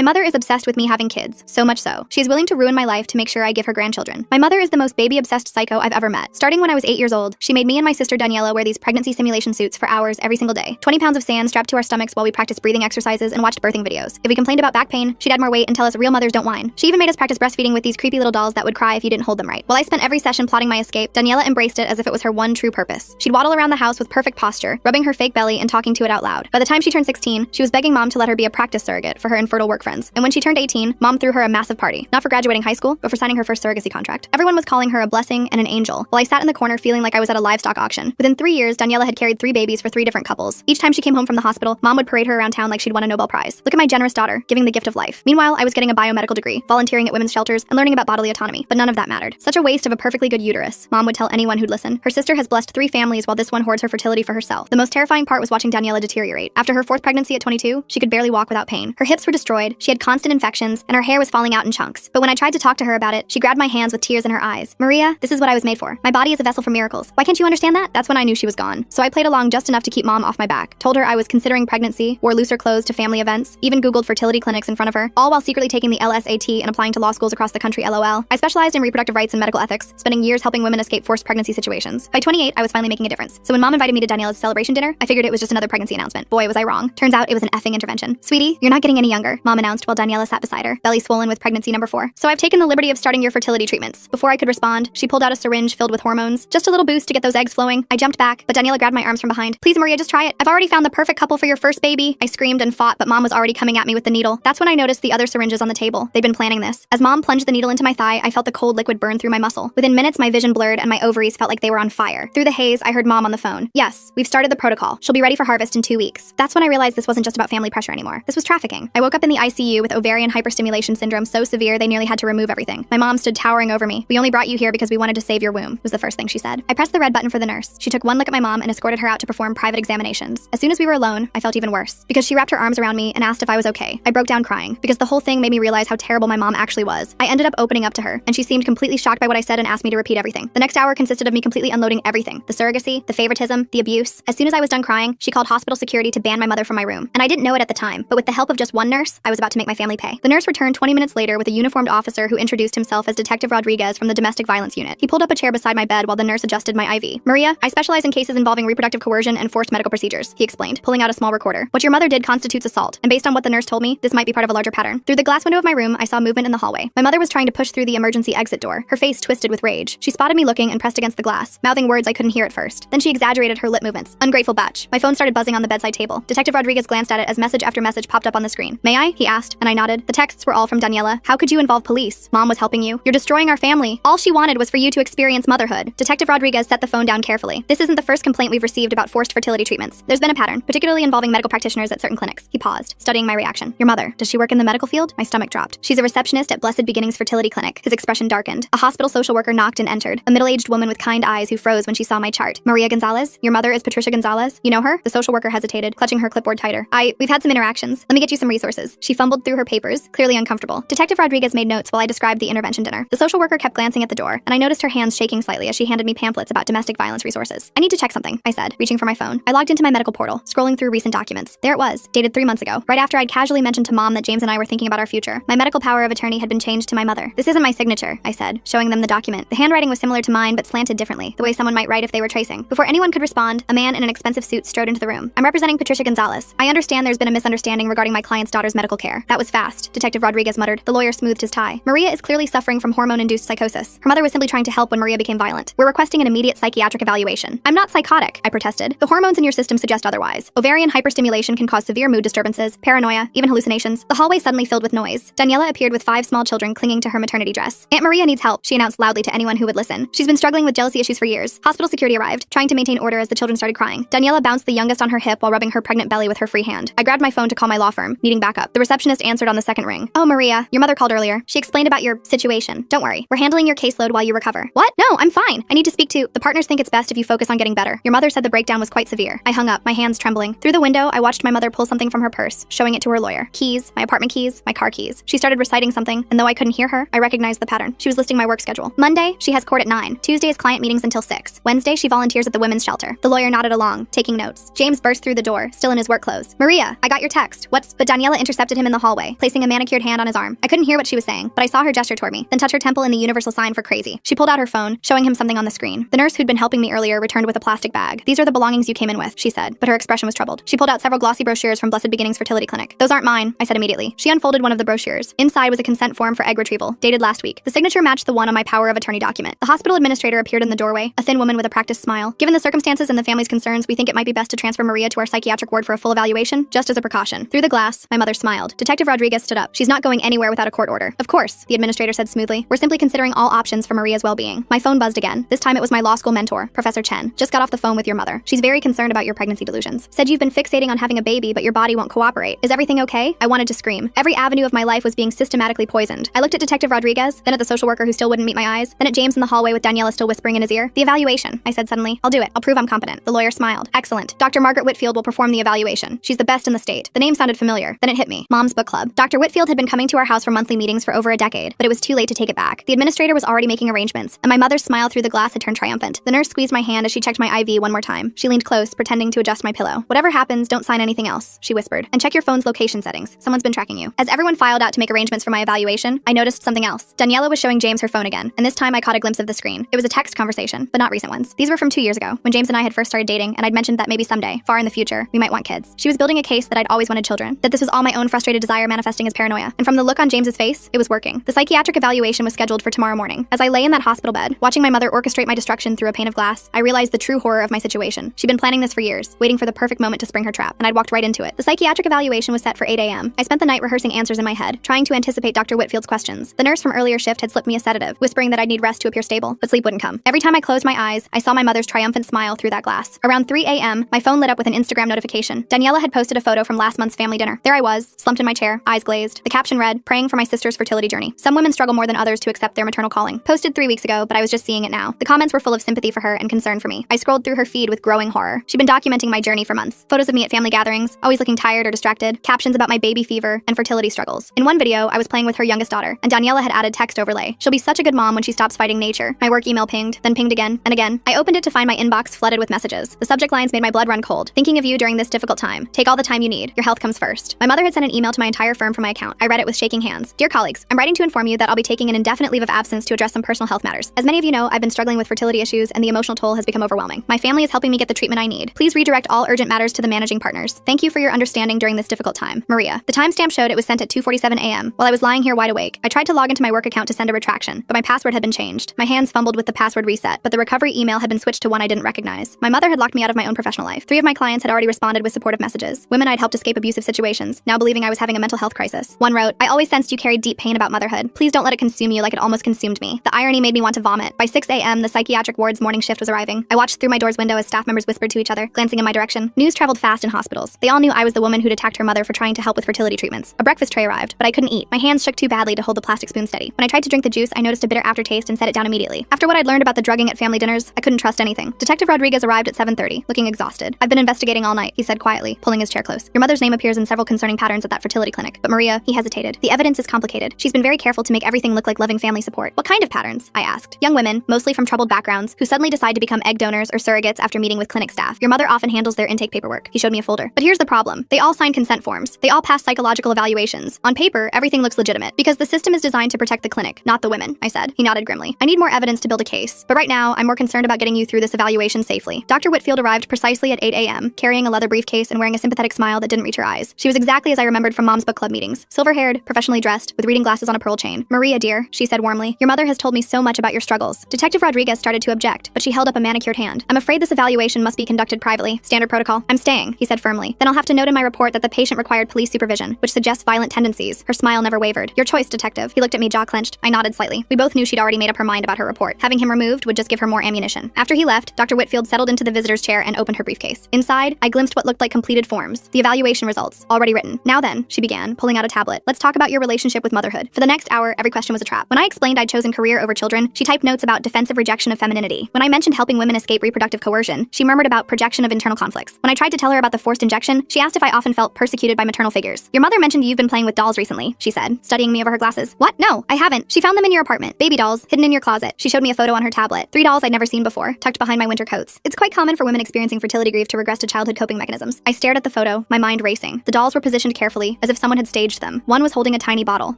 My mother is obsessed with me having kids, so much so. She is willing to ruin my life to make sure I give her grandchildren. My mother is the most baby-obsessed psycho I've ever met. Starting when I was 8 years old, she made me and my sister Daniela wear these pregnancy simulation suits for hours every single day. 20 pounds of sand strapped to our stomachs while we practiced breathing exercises and watched birthing videos. If we complained about back pain, she'd add more weight and tell us real mothers don't whine. She even made us practice breastfeeding with these creepy little dolls that would cry if you didn't hold them right. While I spent every session plotting my escape, Daniela embraced it as if it was her one true purpose. She'd waddle around the house with perfect posture, rubbing her fake belly and talking to it out loud. By the time she turned 16, she was begging mom to let her be a practice surrogate for her infertile work friends. And when she turned 18, mom threw her a massive party, not for graduating high school, but for signing her first surrogacy contract. Everyone was calling her a blessing and an angel, while I sat in the corner feeling like I was at a livestock auction. Within 3 years, Daniela had carried 3 babies for 3 different couples. Each time she came home from the hospital, mom would parade her around town like she'd won a Nobel Prize. Look at my generous daughter, giving the gift of life. Meanwhile, I was getting a biomedical degree, volunteering at women's shelters, and learning about bodily autonomy, but none of that mattered. Such a waste of a perfectly good uterus, mom would tell anyone who'd listen. Her sister has blessed 3 families while this one hoards her fertility for herself. The most terrifying part was watching Daniela deteriorate. After her 4th pregnancy at 22, she could barely walk without pain. Her hips were destroyed, she had constant infections, and her hair was falling out in chunks. But when I tried to talk to her about it, she grabbed my hands with tears in her eyes. Maria, this is what I was made for. My body is a vessel for miracles. Why can't you understand that? That's when I knew she was gone. So I played along just enough to keep mom off my back. Told her I was considering pregnancy, wore looser clothes to family events, even Googled fertility clinics in front of her, all while secretly taking the LSAT and applying to law schools across the country, LOL. I specialized in reproductive rights and medical ethics, spending years helping women escape forced pregnancy situations. By 28, I was finally making a difference. So when mom invited me to Daniela's celebration dinner, I figured it was just another pregnancy announcement. Boy, was I wrong. Turns out it was an effing intervention. Sweetie, you're not getting any younger, mom announced while Daniela sat beside her, belly swollen with pregnancy number 4. So I've taken the liberty of starting your fertility treatments. Before I could respond, she pulled out a syringe filled with hormones. Just a little boost to get those eggs flowing. I jumped back, but Daniela grabbed my arms from behind. Please, Maria, just try it. I've already found the perfect couple for your first baby. I screamed and fought, but mom was already coming at me with the needle. That's when I noticed the other syringes on the table. They'd been planning this. As mom plunged the needle into my thigh, I felt the cold liquid burn through my muscle. Within minutes, my vision blurred and my ovaries felt like they were on fire. Through the haze, I heard mom on the phone. Yes, we've started the protocol. She'll be ready for harvest in 2 weeks. That's when I realized this wasn't just about family pressure anymore. This was trafficking. I woke up in the ICU with ovarian hyperstimulation syndrome so severe they nearly had to remove everything. My mom stood towering over me. We only brought you here because we wanted to save your womb, was the first thing she said. I pressed the red button for the nurse. She took one look at my mom and escorted her out to perform private examinations. As soon as we were alone, I felt even worse because she wrapped her arms around me and asked if I was okay. I broke down crying because the whole thing made me realize how terrible my mom actually was. I ended up opening up to her, and she seemed completely shocked by what I said and asked me to repeat everything. The next hour consisted of me completely unloading everything: the surrogacy, the favoritism, the abuse. As soon as I was done crying, she called hospital security to ban my mother from my room. And I didn't know it at the time, but with the help of just one nurse, I was about to make my family pay. The nurse returned 20 minutes later with a uniformed officer who introduced himself as Detective Rodriguez from the domestic violence unit. He pulled up a chair beside my bed while the nurse adjusted my IV. Maria, I specialize in cases involving reproductive coercion and forced medical procedures, he explained, pulling out a small recorder. What your mother did constitutes assault, and based on what the nurse told me, this might be part of a larger pattern. Through the glass window of my room, I saw movement in the hallway. My mother was trying to push through the emergency exit door, her face twisted with rage. She spotted me looking and pressed against the glass, mouthing words I couldn't hear at first. Then she exaggerated her lip movements. Ungrateful batch. My phone started buzzing on the bedside table. Detective Rodriguez glanced at it as message after message popped up on the screen. May I? He asked, and I nodded. The texts were all from Daniela. How could you involve police? Mom was helping you. You're destroying our family. All she wanted was for you to experience motherhood. Detective Rodriguez set the phone down carefully. This isn't the first complaint we've received about forced fertility treatments. There's been a pattern, particularly involving medical practitioners at certain clinics. He paused, studying my reaction. Your mother, does she work in the medical field? My stomach dropped. She's a receptionist at Blessed Beginnings Fertility Clinic. His expression darkened. A hospital social worker knocked and entered. A middle-aged woman with kind eyes who froze when she saw my chart. Maria Gonzalez? Your mother is Patricia Gonzalez? You know her? The social worker hesitated, clutching her clipboard tighter. We've had some interactions. Let me get you some resources. She fumbled through her papers, clearly uncomfortable. Detective Rodriguez made notes while I described the intervention dinner. The social worker kept glancing at the door, and I noticed her hands shaking slightly as she handed me pamphlets about domestic violence resources. I need to check something, I said, reaching for my phone. I logged into my medical portal, scrolling through recent documents. There it was, dated 3 months ago, right after I'd casually mentioned to Mom that James and I were thinking about our future. My medical power of attorney had been changed to my mother. This isn't my signature, I said, showing them the document. The handwriting was similar to mine, but slanted differently, the way someone might write if they were tracing. Before anyone could respond, a man in an expensive suit strode into the room. I'm representing Patricia Gonzalez. I understand there's been a misunderstanding regarding my client's daughter's medical care. That was fast, Detective Rodriguez muttered. The lawyer smoothed his tie. Maria is clearly suffering from hormone-induced psychosis. Her mother was simply trying to help when Maria became violent. We're requesting an immediate psychiatric evaluation. I'm not psychotic, I protested. The hormones in your system suggest otherwise. Ovarian hyperstimulation can cause severe mood disturbances, paranoia, even hallucinations. The hallway suddenly filled with noise. Daniela appeared with 5 small children clinging to her maternity dress. Aunt Maria needs help, she announced loudly to anyone who would listen. She's been struggling with jealousy issues for years. Hospital security arrived, trying to maintain order as the children started crying. Daniela bounced the youngest on her hip while rubbing her pregnant belly with her free hand. I grabbed my phone to call my law firm, needing backup. The receptionist answered on the second ring. Oh, Maria, your mother called earlier. She explained about your situation. Don't worry. We're handling your caseload while you recover. What? No, I'm fine. I need to speak to... The partners think it's best if you focus on getting better. Your mother said the breakdown was quite severe. I hung up, my hands trembling. Through the window, I watched my mother pull something from her purse, showing it to her lawyer. Keys, my apartment keys, my car keys. She started reciting something, and though I couldn't hear her, I recognized the pattern. She was listing my work schedule. Monday, she has court at 9. Tuesday is client meetings until 6. Wednesday, she volunteers at the women's shelter. The lawyer nodded along, taking notes. James burst through the door, still in his work clothes. Maria, I got your text. But Daniela intercepted him in in the hallway, placing a manicured hand on his arm. I couldn't hear what she was saying, but I saw her gesture toward me, then touch her temple in the universal sign for crazy. She pulled out her phone, showing him something on the screen. The nurse who'd been helping me earlier returned with a plastic bag. "These are the belongings you came in with," she said, but her expression was troubled. She pulled out several glossy brochures from Blessed Beginnings Fertility Clinic. "Those aren't mine," I said immediately. She unfolded one of the brochures. Inside was a consent form for egg retrieval, dated last week. The signature matched the one on my power of attorney document. The hospital administrator appeared in the doorway, a thin woman with a practiced smile. "Given the circumstances and the family's concerns, we think it might be best to transfer Maria to our psychiatric ward for a full evaluation, just as a precaution." Through the glass, my mother smiled. Detective Rodriguez stood up. "She's not going anywhere without a court order." "Of course," the administrator said smoothly. "We're simply considering all options for Maria's well-being." My phone buzzed again. This time it was my law school mentor, Professor Chen. "Just got off the phone with your mother. She's very concerned about your pregnancy delusions. Said you've been fixating on having a baby, but your body won't cooperate. Is everything okay?" I wanted to scream. Every avenue of my life was being systematically poisoned. I looked at Detective Rodriguez, then at the social worker who still wouldn't meet my eyes, then at James in the hallway with Daniela still whispering in his ear. "The evaluation," I said suddenly. "I'll do it. I'll prove I'm competent." The lawyer smiled. "Excellent. Dr. Margaret Whitfield will perform the evaluation. She's the best in the state." The name sounded familiar. Then it hit me. Mom's Book Club. Dr. Whitfield had been coming to our house for monthly meetings for over a decade, but it was too late to take it back. The administrator was already making arrangements, and my mother's smile through the glass had turned triumphant. The nurse squeezed my hand as she checked my IV one more time. She leaned close, pretending to adjust my pillow. "Whatever happens, don't sign anything else," she whispered. "And check your phone's location settings. Someone's been tracking you." As everyone filed out to make arrangements for my evaluation, I noticed something else. Daniela was showing James her phone again, and this time I caught a glimpse of the screen. It was a text conversation, but not recent ones. These were from 2 years ago, when James and I had first started dating, and I'd mentioned that maybe someday, far in the future, we might want kids. She was building a case that I'd always wanted children, that this was all my own frustrated desire manifesting as paranoia, and from the look on James's face, it was working. The psychiatric evaluation was scheduled for tomorrow morning. As I lay in that hospital bed, watching my mother orchestrate my destruction through a pane of glass, I realized the true horror of my situation. She'd been planning this for years, waiting for the perfect moment to spring her trap, and I'd walked right into it. The psychiatric evaluation was set for 8 a.m. I spent the night rehearsing answers in my head, trying to anticipate Dr. Whitfield's questions. The nurse from earlier shift had slipped me a sedative, whispering that I'd need rest to appear stable, but sleep wouldn't come. Every time I closed my eyes, I saw my mother's triumphant smile through that glass. Around 3 a.m., my phone lit up with an Instagram notification. Daniela had posted a photo from last month's family dinner. There I was, slumped in my chair, eyes glazed. The caption read, "Praying for my sister's fertility journey. Some women struggle more than others to accept their maternal calling." Posted 3 weeks ago, but I was just seeing it now. The comments were full of sympathy for her and concern for me. I scrolled through her feed with growing horror. She'd been documenting my journey for months. Photos of me at family gatherings, always looking tired or distracted, captions about my baby fever and fertility struggles. In one video, I was playing with her youngest daughter, and Daniela had added text overlay. "She'll be such a good mom when she stops fighting nature." My work email pinged, then pinged again and again. I opened it to find my inbox flooded with messages. The subject lines made my blood run cold. "Thinking of you during this difficult time. Take all the time you need. Your health comes first." My mother had sent an email to my entire firm from my account. I read it with shaking hands. "Dear colleagues, I'm writing to inform you that I'll be taking an indefinite leave of absence to address some personal health matters. As many of you know, I've been struggling with fertility issues and the emotional toll has become overwhelming. My family is helping me get the treatment I need. Please redirect all urgent matters to the managing partners. Thank you for your understanding during this difficult time. Maria." The timestamp showed it was sent at 2:47 a.m. while I was lying here wide awake. I tried to log into my work account to send a retraction, but my password had been changed. My hands fumbled with the password reset, but the recovery email had been switched to one I didn't recognize. My mother had locked me out of my own professional life. 3 of my clients had already responded with supportive messages. Women I'd helped escape abusive situations, now believing I was having a mental health crisis. One wrote, "I always sensed you carried deep pain about motherhood. Please don't let it consume you like it almost consumed me." The irony made me want to vomit. By 6 a.m., the psychiatric ward's morning shift was arriving. I watched through my door's window as staff members whispered to each other, glancing in my direction. News traveled fast in hospitals. They all knew I was the woman who'd attacked her mother for trying to help with fertility treatments. A breakfast tray arrived, but I couldn't eat. My hands shook too badly to hold the plastic spoon steady. When I tried to drink the juice, I noticed a bitter aftertaste and set it down immediately. After what I'd learned about the drugging at family dinners, I couldn't trust anything. Detective Rodriguez arrived at 7:30, looking exhausted. "I've been investigating all night," he said quietly, pulling his chair close. "Your mother's name appears in several concerning patterns at that fertility clinic. But Maria," he hesitated, "the evidence is complicated. She's been very careful to make everything look like loving family support." "What kind of patterns?" I asked. "Young women, mostly from troubled backgrounds, who suddenly decide to become egg donors or surrogates after meeting with clinic staff. Your mother often handles their intake paperwork." He showed me a folder. "But here's the problem. They all sign consent forms. They all pass psychological evaluations. On paper, everything looks legitimate, because the system is designed to protect the clinic, not the women," I said. He nodded grimly. "I need more evidence to build a case. But right now, I'm more concerned about getting you through this evaluation safely." Dr. Whitfield arrived precisely at 8 a.m., carrying a leather briefcase and wearing a sympathetic smile that didn't reach her eyes. She was exactly as I remembered from Mom's Book Club meetings. Silver-haired, professionally dressed, with reading glasses on a pearl chain. "Maria, dear," she said warmly, "your mother has told me so much about your struggles." Detective Rodriguez started to object, but she held up a manicured hand. "I'm afraid this evaluation must be conducted privately. Standard protocol." "I'm staying," he said firmly. "Then I'll have to note in my report that the patient required police supervision, which suggests violent tendencies." Her smile never wavered. "Your choice, detective." He looked at me, jaw clenched. I nodded slightly. We both knew she'd already made up her mind about her report. Having him removed would just give her more ammunition. After he left, Dr. Whitfield settled into the visitor's chair and opened her briefcase. Inside, I glimpsed what looked like completed forms. The evaluation results, already written. "Now then," she began, pulling out a tablet. "Let's talk about your relationship with motherhood." For the next hour, every question was a trap. When I explained I'd chosen career over children, she typed notes about defensive rejection of femininity. When I mentioned helping women escape reproductive coercion, she murmured about projection of internal conflicts. When I tried to tell her about the forced injection, she asked if I often felt persecuted by maternal figures. "Your mother mentioned you've been playing with dolls recently," she said, studying me over her glasses. "What? No, I haven't. She found them in your apartment. Baby dolls, hidden in your closet." She showed me a photo on her tablet. 3 dolls I'd never seen before, tucked behind my winter coats. It's quite common for women experiencing fertility grief to regress to childhood coping mechanisms. I stared at the photo, my mind racing. The dolls were positioned carefully, slowly, as if someone had staged them. One was holding a tiny bottle.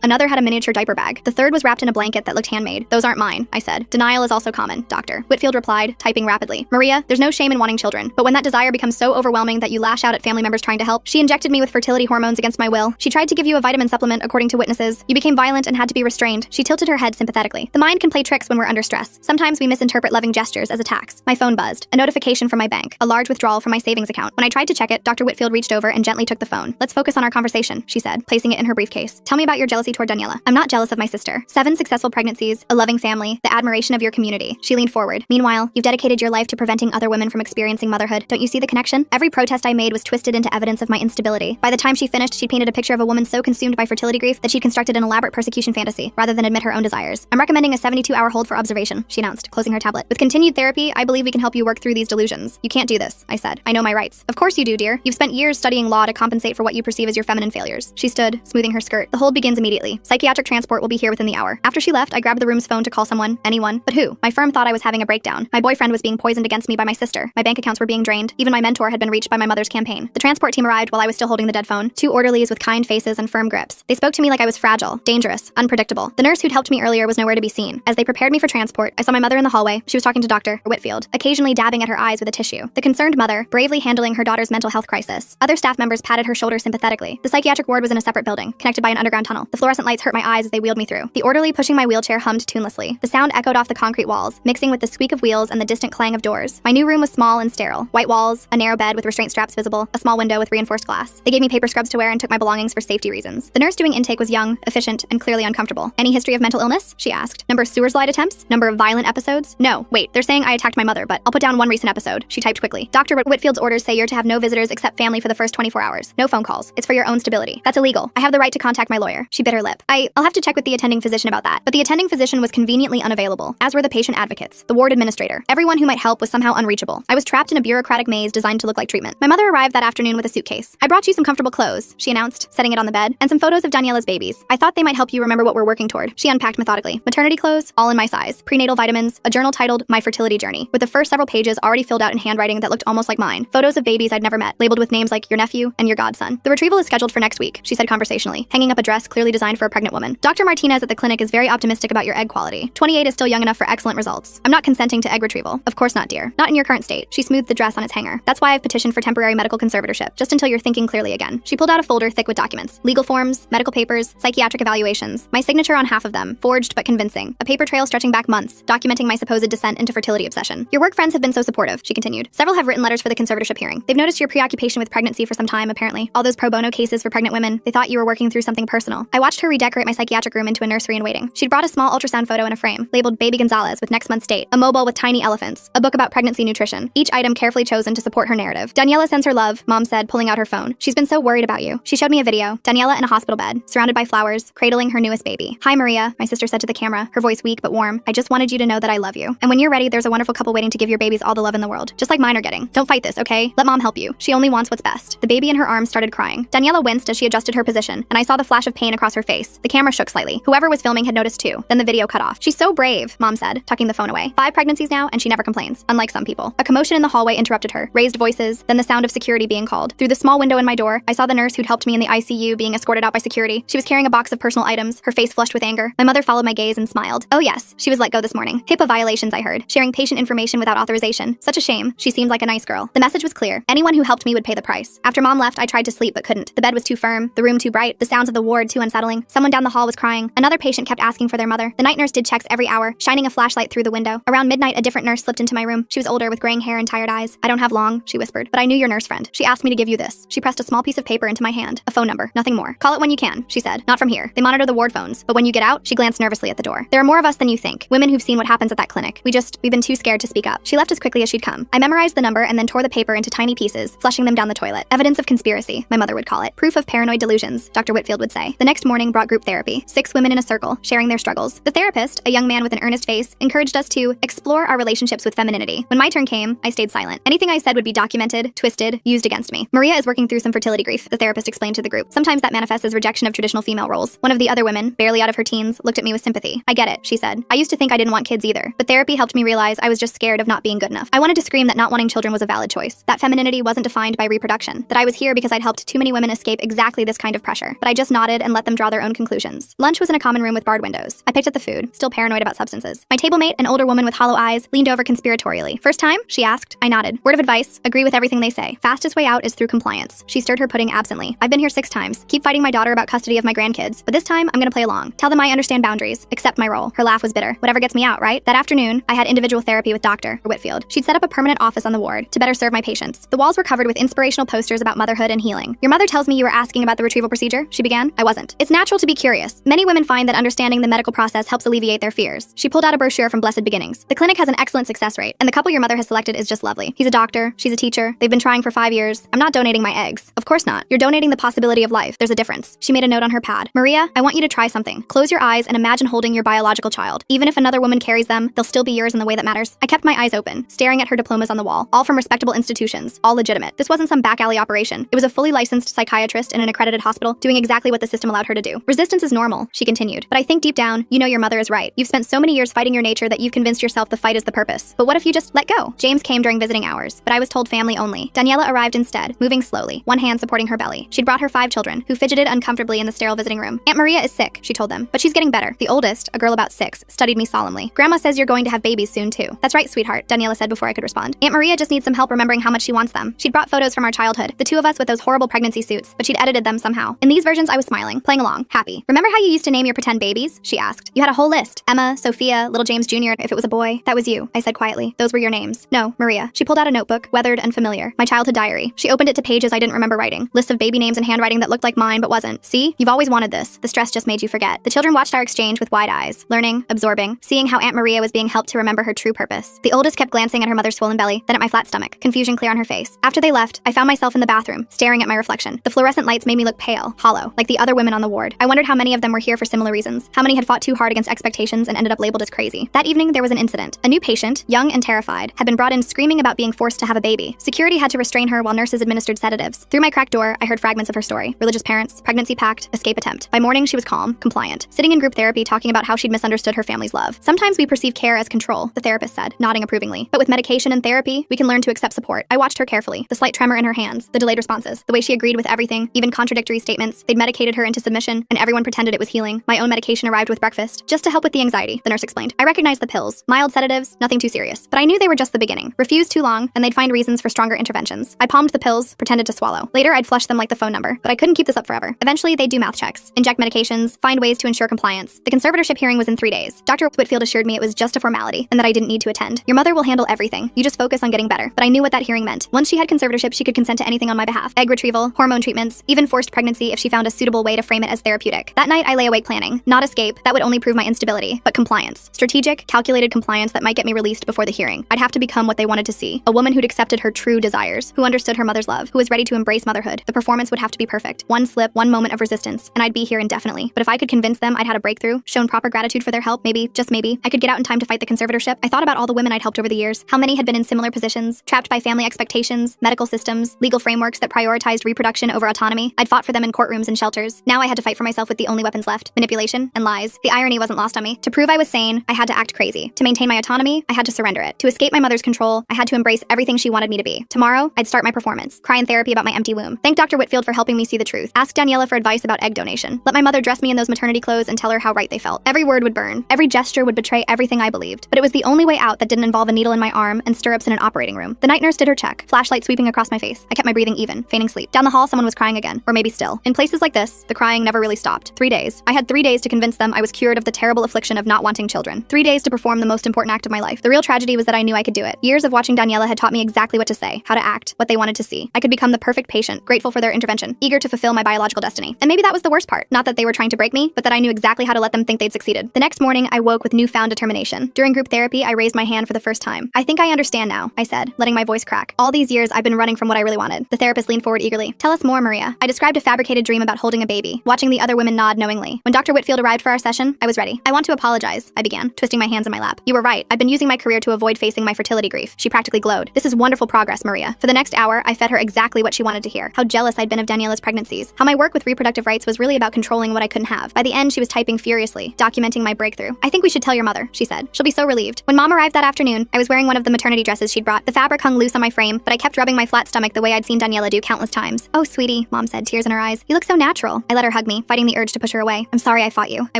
Another had a miniature diaper bag. The third was wrapped in a blanket that looked handmade. Those aren't mine, I said. Denial is also common, doctor. Whitfield replied, typing rapidly. Maria, there's no shame in wanting children, but when that desire becomes so overwhelming that you lash out at family members trying to help, she injected me with fertility hormones against my will. She tried to give you a vitamin supplement, according to witnesses. You became violent and had to be restrained. She tilted her head sympathetically. The mind can play tricks when we're under stress. Sometimes we misinterpret loving gestures as attacks. My phone buzzed. A notification from my bank. A large withdrawal from my savings account. When I tried to check it, Dr. Whitfield reached over and gently took the phone. Let's focus on our conversation, she said, placing it in her briefcase. Tell me about your jealousy toward Daniela. I'm not jealous of my sister. 7 successful pregnancies, a loving family, the admiration of your community. She leaned forward. Meanwhile, you've dedicated your life to preventing other women from experiencing motherhood. Don't you see the connection? Every protest I made was twisted into evidence of my instability. By the time she finished, she painted a picture of a woman so consumed by fertility grief that she'd constructed an elaborate persecution fantasy, rather than admit her own desires. I'm recommending a 72-hour hold for observation, she announced, closing her tablet. With continued therapy, I believe we can help you work through these delusions. You can't do this, I said. I know my rights. Of course you do, dear. You've spent years studying law to compensate for what you perceive as your feminine failures. She stood, smoothing her skirt. The hold begins immediately. Psychiatric transport will be here within the hour. After she left, I grabbed the room's phone to call someone, anyone, but who? My firm thought I was having a breakdown. My boyfriend was being poisoned against me by my sister. My bank accounts were being drained. Even my mentor had been reached by my mother's campaign. The transport team arrived while I was still holding the dead phone. 2 orderlies with kind faces and firm grips. They spoke to me like I was fragile, dangerous, unpredictable. The nurse who'd helped me earlier was nowhere to be seen. As they prepared me for transport, I saw my mother in the hallway. She was talking to Dr. Whitfield, occasionally dabbing at her eyes with a tissue. The concerned mother, bravely handling her daughter's mental health crisis. Other staff members patted her shoulder sympathetically. The psychiatric ward was in a separate building, connected by an underground tunnel. The fluorescent lights hurt my eyes as they wheeled me through. The orderly pushing my wheelchair hummed tunelessly. The sound echoed off the concrete walls, mixing with the squeak of wheels and the distant clang of doors. My new room was small and sterile. White walls, a narrow bed with restraint straps visible, a small window with reinforced glass. They gave me paper scrubs to wear and took my belongings for safety reasons. The nurse doing intake was young, efficient, and clearly uncomfortable. Any history of mental illness? She asked. Number of sewer slide attempts? Number of violent episodes? No, wait, they're saying I attacked my mother, but I'll put down one recent episode. She typed quickly. Dr. Whitfield's orders say you're to have no visitors except family for the first 24 hours. No phone calls. It's for your own stability. That's illegal. I have the right to contact my lawyer. She bit her lip. I'll have to check with the attending physician about that. But the attending physician was conveniently unavailable, as were the patient advocates, the ward administrator. Everyone who might help was somehow unreachable. I was trapped in a bureaucratic maze designed to look like treatment. My mother arrived that afternoon with a suitcase. I brought you some comfortable clothes, she announced, setting it on the bed, and some photos of Daniela's babies. I thought they might help you remember what we're working toward. She unpacked methodically. Maternity clothes, all in my size. Prenatal vitamins, a journal titled My Fertility Journey, with the first several pages already filled out in handwriting that looked almost like mine. Photos of babies I'd never met, labeled with names like your nephew and your godson. The retrieval is scheduled for next week, she said conversationally, hanging up a dress clearly designed for a pregnant woman. Dr. Martinez at the clinic is very optimistic about your egg quality. 28 is still young enough for excellent results. I'm not consenting to egg retrieval. Of course not, dear. Not in your current state. She smoothed the dress on its hanger. That's why I've petitioned for temporary medical conservatorship, just until you're thinking clearly again. She pulled out a folder thick with documents. Legal forms, medical papers, psychiatric evaluations. My signature on half of them, forged but convincing. A paper trail stretching back months, documenting my supposed descent into fertility obsession. Your work friends have been so supportive, she continued. Several have written letters for the conservatorship hearing. They've noticed your preoccupation with pregnancy for some time, apparently. All those pro bono cases for pregnant women, they thought you were working through something personal. I watched her redecorate my psychiatric room into a nursery in waiting. She'd brought a small ultrasound photo in a frame, labeled Baby Gonzalez with next month's date, a mobile with tiny elephants, a book about pregnancy nutrition, each item carefully chosen to support her narrative. Daniela sends her love, Mom said, pulling out her phone. She's been so worried about you. She showed me a video. Daniela in a hospital bed, surrounded by flowers, cradling her newest baby. Hi, Maria, my sister said to the camera, her voice weak but warm. I just wanted you to know that I love you. And when you're ready, there's a wonderful couple waiting to give your babies all the love in the world, just like mine are getting. Don't fight this, okay? Let Mom help you. She only wants what's best. The baby in her arms started crying. Daniela winced as she adjusted her position, and I saw the flash of pain across her face. The camera shook slightly. Whoever was filming had noticed too. Then the video cut off. She's so brave, Mom said, tucking the phone away. 5 pregnancies now, and she never complains, unlike some people. A commotion in the hallway interrupted her. Raised voices, then the sound of security being called. Through the small window in my door, I saw the nurse who'd helped me in the ICU being escorted out by security. She was carrying a box of personal items, her face flushed with anger. My mother followed my gaze and smiled. Oh yes, she was let go this morning. HIPAA violations, I heard. Sharing patient information without authorization. Such a shame. She seemed like a nice girl. The message was clear. Anyone who helped me would pay the price. After Mom left, I tried to sleep but couldn't. The bed was too firm, the room too bright, the sounds of the ward too unsettling. Someone down the hall was crying. Another patient kept asking for their mother. The night nurse did checks every hour, shining a flashlight through the window. Around midnight, a different nurse slipped into my room. She was older with graying hair and tired eyes. I don't have long, she whispered, but I knew your nurse friend. She asked me to give you this. She pressed a small piece of paper into my hand. A phone number, nothing more. Call it when you can, she said. Not from here. They monitor the ward phones, but when you get out, she glanced nervously at the door. There are more of us than you think. Women who've seen what happens at that clinic. We've been too scared to speak up. She left as quickly as she'd come. I memorized the number and then tore the paper into tiny pieces, flushing them down the toilet. Evidence of conspiracy, my mother would call it. Proof of paranoid delusions, Dr. Whitfield would say. The next morning brought group therapy. 6 women in a circle, sharing their struggles. The therapist, a young man with an earnest face, encouraged us to explore our relationships with femininity. When my turn came, I stayed silent. Anything I said would be documented, twisted, used against me. Maria is working through some fertility grief, the therapist explained to the group. Sometimes that manifests as rejection of traditional female roles. One of the other women, barely out of her teens, looked at me with sympathy. I get it, she said. I used to think I didn't want kids either, but therapy helped me realize I was just scared of not being good enough. I wanted to scream that not wanting children was a valid choice, that femininity wasn't defined by reproduction, that I was here because I'd helped too many women escape exactly this kind of pressure, but I just nodded and let them draw their own conclusions. Lunch was in a common room with barred windows. I picked at the food, still paranoid about substances. My table mate, an older woman with hollow eyes, leaned over conspiratorially. First time? She asked. I nodded. Word of advice, agree with everything they say. Fastest way out is through compliance. She stirred her pudding absently. I've been here 6 times. Keep fighting my daughter about custody of my grandkids, but this time I'm gonna play along. Tell them I understand boundaries, accept my role. Her laugh was bitter. Whatever gets me out, right? That afternoon, I had individual therapy with Dr. Whitfield. She'd set up a permanent office on the ward to better serve my patients. The walls were covered with inspirational posters about motherhood and healing. Your mother tells me you were asking about the retrieval procedure, she began. I wasn't. It's natural to be curious. Many women find that understanding the medical process helps alleviate their fears. She pulled out a brochure from Blessed Beginnings. The clinic has an excellent success rate, and the couple your mother has selected is just lovely. He's a doctor, she's a teacher, they've been trying for 5 years. I'm not donating my eggs. Of course not. You're donating the possibility of life. There's a difference. She made a note on her pad. Maria, I want you to try something. Close your eyes and imagine holding your biological child. Even if another woman carries them, they'll still be yours in the way that matters. I kept my eyes open, staring at her diplomas on the wall, all from respectable institutions, all legitimate. This wasn't some back alley operation. It was a fully licensed psychiatrist in an accredited hospital doing exactly what the system allowed her to do. Resistance is normal, she continued, but I think deep down, you know your mother is right. You've spent so many years fighting your nature that you've convinced yourself the fight is the purpose. But what if you just let go? James came during visiting hours, but I was told family only. Daniela arrived instead, moving slowly, one hand supporting her belly. She'd brought her 5 children, who fidgeted uncomfortably in the sterile visiting room. Aunt Maria is sick, she told them, but she's getting better. The oldest, a girl about 6, studied me solemnly. Grandma says you're going to have babies soon too. That's right, sweetheart, Daniela said before I could respond. Aunt Maria just needs some help remembering how much she wants them. She'd brought photos from our childhood, the 2 of us with those horrible pregnancy suits, but she'd edited them somehow. In these versions, I was smiling, playing along, happy. Remember how you used to name your pretend babies? She asked. You had a whole list. Emma, Sophia, little James Jr. If it was a boy. That was you, I said quietly. Those were your names. No, Maria. She pulled out a notebook, weathered and familiar. My childhood diary. She opened it to pages I didn't remember writing. Lists of baby names and handwriting that looked like mine but wasn't. See? You've always wanted this. The stress just made you forget. The children watched our exchange with wide eyes, learning, absorbing, seeing how Aunt Maria was being helped to remember her true purpose. The oldest kept glancing at her mother's swollen belly, then at my flat stomach, confusion clear on her face. After they left, I found myself in the bathroom, staring at my reflection. The fluorescent lights made me look pale, hollow, like the other women on the ward. I wondered how many of them were here for similar reasons, how many had fought too hard against expectations and ended up labeled as crazy. That evening, there was an incident. A new patient, young and terrified, had been brought in screaming about being forced to have a baby. Security had to restrain her while nurses administered sedatives. Through my cracked door, I heard fragments of her story. Religious parents, pregnancy pact, escape attempt. By morning, she was calm, compliant, sitting in group therapy talking about how she'd misunderstood her family's love. Sometimes we perceive care as control, the therapist said, nodding approvingly. But with medication and therapy, we can learn to accept support. I watched her carefully, the slight tremor in her hands, the delayed responses, the way she agreed with everything, even contradictory statements. They'd medicated her into submission, and everyone pretended it was healing. My own medication arrived with breakfast, just to help with the anxiety, the nurse explained. I recognized the pills, mild sedatives, nothing too serious. But I knew they were just the beginning. Refuse too long, and they'd find reasons for stronger interventions. I palmed the pills, pretended to swallow. Later, I'd flush them like the phone number, but I couldn't keep this up forever. Eventually, they'd do mouth checks, inject medications, find ways to ensure compliance. The conservatorship hearing was in 3 days. Dr. Whitfield assured me it was just a formality, and that I didn't need to attend. Your mother will handle everything. You just focus on getting better. But I knew what that hearing meant. Once she had conservatorship, she could consent to anything on my behalf. Egg retrieval, hormone treatments, even forced pregnancy if she found a suitable way to frame it as therapeutic. That night, I lay awake planning. Not escape, that would only prove my instability, but compliance. Strategic, calculated compliance that might get me released before the hearing. I'd have to become what they wanted to see. A woman who'd accepted her true desires, who understood her mother's love, who was ready to embrace motherhood. The performance would have to be perfect. One slip, one moment of resistance, and I'd be here indefinitely. But if I could convince them I'd had a breakthrough, shown proper gratitude for their help, maybe, just maybe, I could get out in time to fight the conservatorship. I thought about all the women I'd helped over the years, how many had been in similar positions, trapped by family expectations, medical systems, legal frameworks that prioritized reproduction over autonomy. I'd fought for them in courtrooms and shelters. Now I had to fight for myself with the only weapons left, manipulation and lies. The irony wasn't lost on me. To prove I was sane, I had to act crazy. To maintain my autonomy, I had to surrender it. To escape my mother's control, I had to embrace everything she wanted me to be. Tomorrow, I'd start my performance, cry in therapy about my empty womb. Thank Dr. Whitfield for helping me see the truth. Ask Daniela for advice about egg donation. Let my mother dress me in those maternity clothes and tell her how right they felt. Every word would burn. Every gesture would betray everything I believed. But it was the only way out that didn't involve a needle in my arm and stirrups in an operating room. The night nurse did her check, flashlight sweeping across my face. I kept my breathing even, feigning sleep. Down the hall, someone was crying again, or maybe still. In places like this, the crying never really stopped. 3 days. I had 3 days to convince them I was cured of the terrible affliction of not wanting children. 3 days to perform the most important act of my life. The real tragedy was that I knew I could do it. Years of watching Daniela had taught me exactly what to say, how to act, what they wanted to see. I could become the perfect patient, grateful for their intervention, eager to fulfill my biological destiny. And maybe that was the worst part. Not that they were trying to break me, but that I knew exactly how to let them think they'd succeeded. The next morning, I woke with newfound determination. During group therapy, I raised my hand for the first time. I think I understand now, I said, letting my voice crack. All these years, I've been running from what I really wanted. The therapist leaned forward eagerly. Tell us more, Maria. I described a fabricated dream about holding a baby, watching the other women nod knowingly. When Dr. Whitfield arrived for our session, I was ready. I want to apologize, I began, twisting my hands in my lap. You were right. I've been using my career to avoid facing my fertility grief. She practically glowed. This is wonderful progress, Maria. For the next hour, I fed her exactly what she wanted to hear. How jealous I'd been of Daniela's pregnancies. How my work with reproductive rights was really about controlling what I couldn't have. By the end, she was typing furiously, documenting my breakthrough. I think we should tell your mother, she said. She'll be so relieved. When Mom arrived that afternoon, I was wearing one of the maternity dresses she'd brought. The fabric hung loose on my frame, but I kept rubbing my flat stomach the way I'd seen Daniela do countless times. Oh, sweetie, Mom said, tears in her eyes. You look so natural. I let her hug me, fighting the urge to push her away. I'm sorry I fought you, I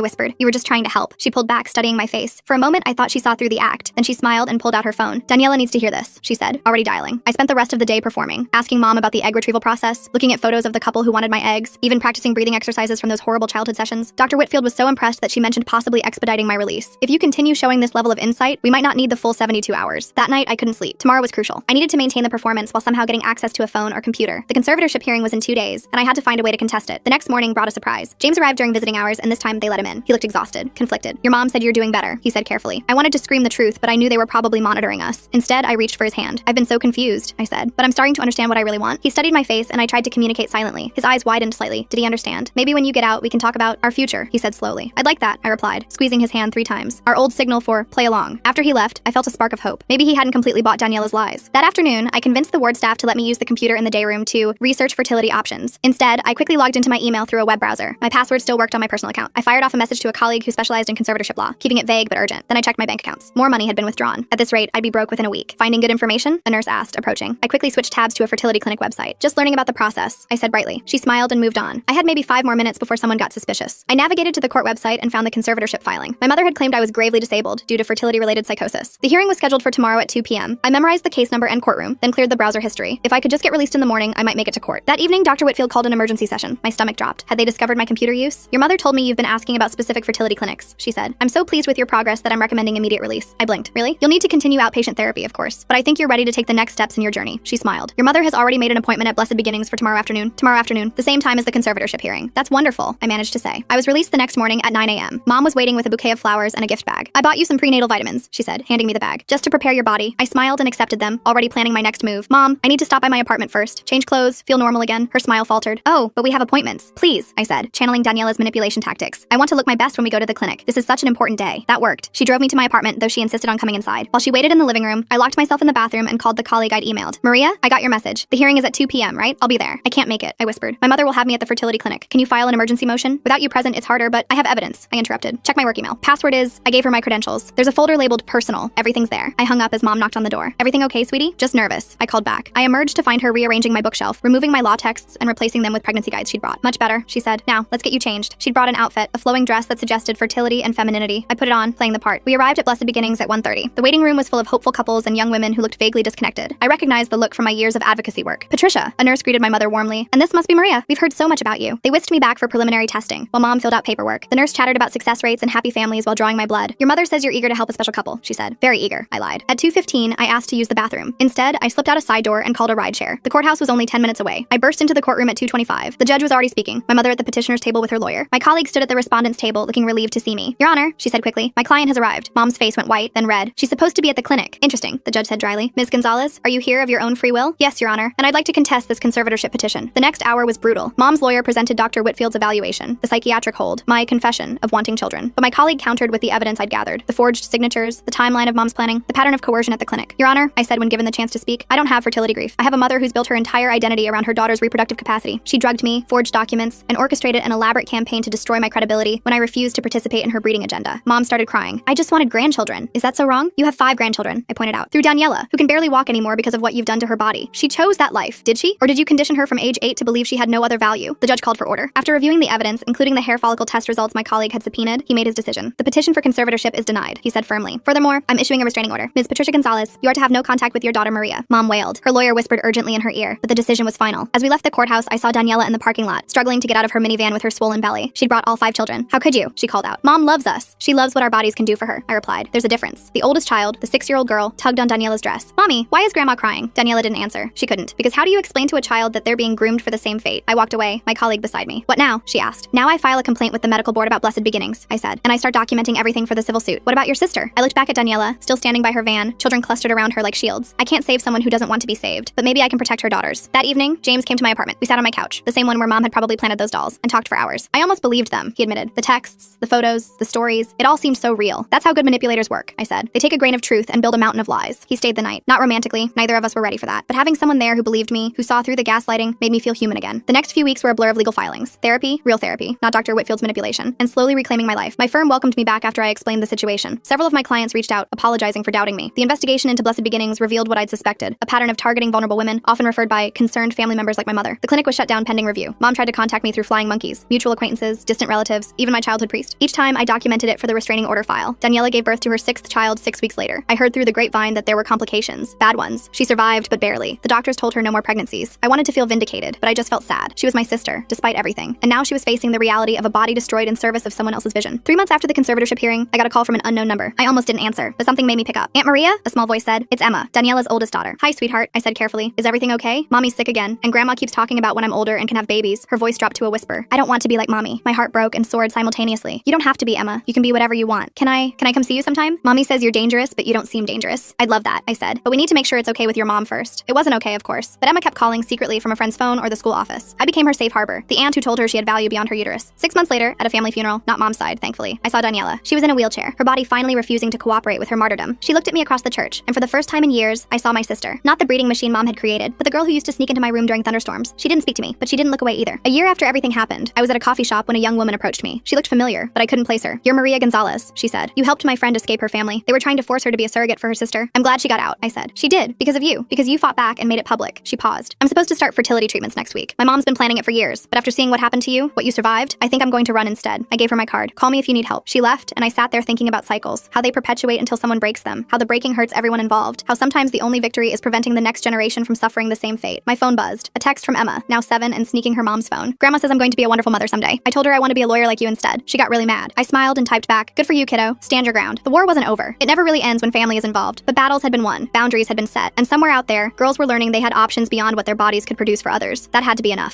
whispered. You were just trying to help. She pulled back, studying my face. For a moment, I thought she saw through the act. Then she smiled and pulled out her phone. Daniela needs to hear this, she said, already dialing. I spent the rest of the day performing, asking Mom about the egg retrieval process, looking at photos of the couple who wanted my eggs, even practicing breathing exercises from those horrible childhood sessions. Dr. Whitfield was so impressed that she mentioned possibly expediting my release. If you continue showing this level of insight, we might not need the full 72 hours. That night, I couldn't sleep. Tomorrow was crucial. I needed to maintain the performance while somehow getting access to a phone or computer. The conservatorship hearing was in 2 days, and I had to find a way to contest it. The next morning brought a surprise. James arrived during visiting hours, and this time they let him in. He looked exhausted, conflicted. Your mom said you're doing better, he said carefully. I wanted to scream the truth, but I knew they were probably monitoring us. Instead, I reached for his hand. I've been so confused, I said, but I'm starting to understand what I really want. He studied my face, and I tried to communicate silently. His eyes widened slightly. Did he understand? Maybe when you get out, we can talk about our future, he said slowly. I'd like that, I replied, squeezing his hand 3 times. Our old signal for play along. After he left, I felt a spark of hope. Maybe he hadn't completely bought Daniela's lies. That afternoon, I convinced the ward staff to let me use the computer in the day room to research fertility options. Instead, I quickly logged into my email through a web browser. My password still worked on my personal account. I fired off a message to a colleague who specialized in conservatorship law, keeping it vague but urgent. Then I checked my bank accounts. More money had been withdrawn. At this rate, I'd be broke within a week. Finding good information? A nurse asked, approaching. I quickly switched tabs to a fertility clinic website. Just learning about the process, I said brightly. She smiled and moved on. I had maybe 5 more minutes before someone got suspicious. I navigated to the court website and found the conservatorship filing. My mother had claimed I was gravely disabled due to fertility-related psychosis. The hearing was scheduled for tomorrow at 2 p.m. I memorized the case number and courtroom, then cleared the browser history. If I could just get released in the morning, I might make it to court. That evening, Dr. Whitfield called an emergency session. My stomach dropped. Had they discovered my computer use? Your mother told me you've been asking about specific fertility clinics, she said. I'm so pleased with your progress that I'm recommending immediate release. I blinked. Really? You'll need to continue outpatient therapy, of course, but I think you're ready to take the next steps in your journey. She smiled. Your mother has already made an appointment at Blessed Beginnings for tomorrow afternoon, the same time as the conservatorship hearing. That's wonderful, I managed to say. I was released the next morning at 9 a.m. Mom was waiting with a bouquet of flowers and a gift bag. I bought you some prenatal vitamins, she said, handing me the bag. Just to prepare your body. I smiled and accepted them, already planning my next move. Mom, I need to stop by my apartment first. Change clothes, feel normal again. Her smile faltered. Oh, but we have appointments. Please, I said, channeling Daniela's manipulation tactics. I want to look my best when we go to the clinic. This is such an important day. That worked. She drove me to my apartment, though she insisted on coming inside. While she waited in the living room, I locked myself in the bathroom and called the colleague I'd emailed. Maria, I got your message. The hearing is at 2 p.m., right? I'll be there. I can't make it, I whispered. My mother will have me at the fertility clinic. Can you file an emergency motion? Without you present, it's harder, but I have evidence, I interrupted. Check my work email. Password is, I gave her my credentials. There's a folder labeled personal. Everything's there. I hung up as Mom knocked on the door. Everything okay, sweetie? Just nervous. I called back. I emerged to find her rearranging my bookshelf, removing my law texts and replacing them with pregnancy guides she'd brought. Much better, she said. Now, let's get you changed. She'd brought an outfit, a flowing dress that suggested fertility and femininity. I put it on, playing the part. We arrived at Blessed Beginnings at 1:30. The waiting room was full of hopeful couples and young women who looked vaguely disconnected. I recognized the look from my years of advocacy work. Patricia, a nurse greeted my mother warmly. And this must be Maria. We've heard so much about you. They whisked me back for preliminary testing, while Mom filled out paperwork. The nurse chattered about success rates and happy families while drawing my blood. Your mother says you're eager to help a special couple, she said. Very eager, I lied. At 2:15, I asked to use the bathroom. Instead, I slipped out a side door and called a rideshare. The courthouse was only 10 minutes away. I burst into the courtroom at 2:25. The judge was already speaking, my mother at the petitioner's table with her lawyer. My colleague stood at the respondent's table, looking relieved to see me. Your Honor, she said quickly, my client has arrived. Mom's face went white, then red. She's supposed to be at the clinic. Interesting, the judge said dryly. Ms. Gonzalez, are you here of your own free will? Yes, Your Honor, and I'd like to contest this conservatorship petition. The next hour was brutal. Mom's lawyer presented Dr. Whitfield's evaluation, the psychiatric hold, my confession of wanting children. But my colleague countered with the evidence I'd gathered, the forged signatures, the timeline of Mom's planning, the pattern of coercion at the clinic. Your Honor, I said when given the chance to speak, I don't have fertility grief. I have a mother who's built her entire identity around her daughter's reproductive capacity. She drugged me, forged documents, and orchestrated an elaborate campaign to destroy my credibility when I refused to participate in her breeding agenda. Mom started crying. I just wanted grandchildren. Is that so wrong? You have 5 grandchildren, I pointed out. Through Daniela, who can barely walk anymore because of what you've done to her body. She chose that life, did she? Or did you condition her from age 8 to believe she had no other value? The judge called for order. After reviewing the evidence, including the hair follicle test results my colleague had subpoenaed, he made his decision. The petition for conservatorship is denied, he said firmly. Furthermore, I'm issuing a restraining order. Ms. Patricia Gonzalez, you are to have no contact with your daughter Maria. Mom wailed. Her lawyer whispered urgently in her ear, but the decision was final. As we left the courthouse, I saw Daniela in the parking lot, struggling to get out of her minivan with her swollen belly. She'd brought all 5 children. How could you? She called out. Mom loves us. She loves what our bodies can do for her, I replied. There's a difference. The oldest child, the 6-year-old girl, tugged on Daniela's dress. Mommy, why is Grandma crying? Daniela didn't answer. She couldn't. Because how do you explain to a child that they're being groomed for the same fate? I walked away, my colleague beside me. What now? She asked. Now I file a complaint with the medical board about Blessed Beginnings, I said, and I start documenting everything for the civil suit. What about your sister? I looked back at Daniela, still standing by her van, children clustered around her like shields. I can't save someone who doesn't want to be saved, but maybe I can protect her daughters. That evening, James came to my apartment. We sat on my couch, the same one where Mom had probably planted those dolls, and talked for hours. I almost believed them, he admitted. The texts, the photos, the stories, it all seemed so real. That's how good manipulators work, I said. They take a grain of truth and build a mountain of lies. He stayed the night. Not romantically, neither of us were ready for that. But having someone there who believed me, who saw through the gaslighting, made me feel human again. The next few weeks were a blur of legal filings. Therapy, real therapy, not Dr. Whitfield's manipulation, and slowly reclaiming my life. My firm welcomed me back after I explained the situation. Several of my clients reached out, apologizing for doubting me. The investigation into Blessed Beginnings revealed what I'd suspected, a pattern of targeting vulnerable women, often referred by concerned family members like my mother. The clinic was shut down pending review. Mom tried to contact me through flying monkeys, mutual acquaintances, distant relatives, even my childhood priest. Each time, I documented it for the restraining order file. Daniela gave birth to her 6th child 6 weeks later. I heard through the grapevine that there were complications, bad ones. She survived, but barely. The doctors told her no more pregnancies. I wanted to feel vindicated, but I just felt sad. She was my sister, despite everything. And now she was facing the reality of a body destroyed in service of someone else's vision. 3 months after the conservatorship hearing, I got a call from an unknown number. I almost didn't answer, but something made me pick up. Aunt Maria? A small voice said. It's Emma, Daniela's oldest daughter. Hi, sweetheart, I said carefully. Is everything okay? Mommy's sick again, and Grandma keeps talking about when I'm older and can have babies. Her voice dropped to a whisper. I don't want to be like Mommy. My heart broke and soared simultaneously. You don't have to be, Emma. You can be whatever you want. Can I come see you sometime? Mommy says you're dangerous, but you don't seem dangerous. I'd love that, I said. But we need to make sure it's okay with your mom first. It wasn't okay, of course. But Emma kept calling secretly from a friend's phone or the school office. I became her safe harbor, the aunt who told her she had value beyond her uterus. 6 months later, at a family funeral, not Mom's side, thankfully, I saw Daniela. She was in a wheelchair, her body finally refusing to cooperate with her martyrdom. She looked at me across the church, and for the first time in years, I saw my sister. Not the breeding machine Mom had created, but the girl who used to sneak into my room during thunderstorms. She didn't speak to me, but she didn't look away either. A year after everything happened, I was at a coffee shop when a young woman approached me. She looked familiar, but I couldn't place her. You're Maria Gonzalez, she said. You helped my friend escape her family. They were trying to force her to be a surrogate for her sister. I'm glad she got out, I said. She did, because you fought back and made it public. She paused. I'm supposed to start fertility treatments next week. My mom's been planning it for years, but after seeing what happened to you, what you survived, I think I'm going to run instead. I gave her my card. Call me if you need help. She left, and I sat there thinking about cycles, how they perpetuate until someone breaks them, how the breaking hurts everyone involved, how sometimes the only victory is preventing the next generation from suffering the same fate. My phone buzzed. A text from Emma, now 7 and sneaking her mom's phone. Grandma says I'm going to be a wonderful mother someday. I told her I want to be a lawyer like you instead. She got really mad. I smiled and typed back, good for you, kiddo. Stand your ground. The war wasn't over. It never really ends when family is involved, but battles had been won. Boundaries had been set, and somewhere out there, girls were learning they had options beyond what their bodies could produce for others. That had to be enough.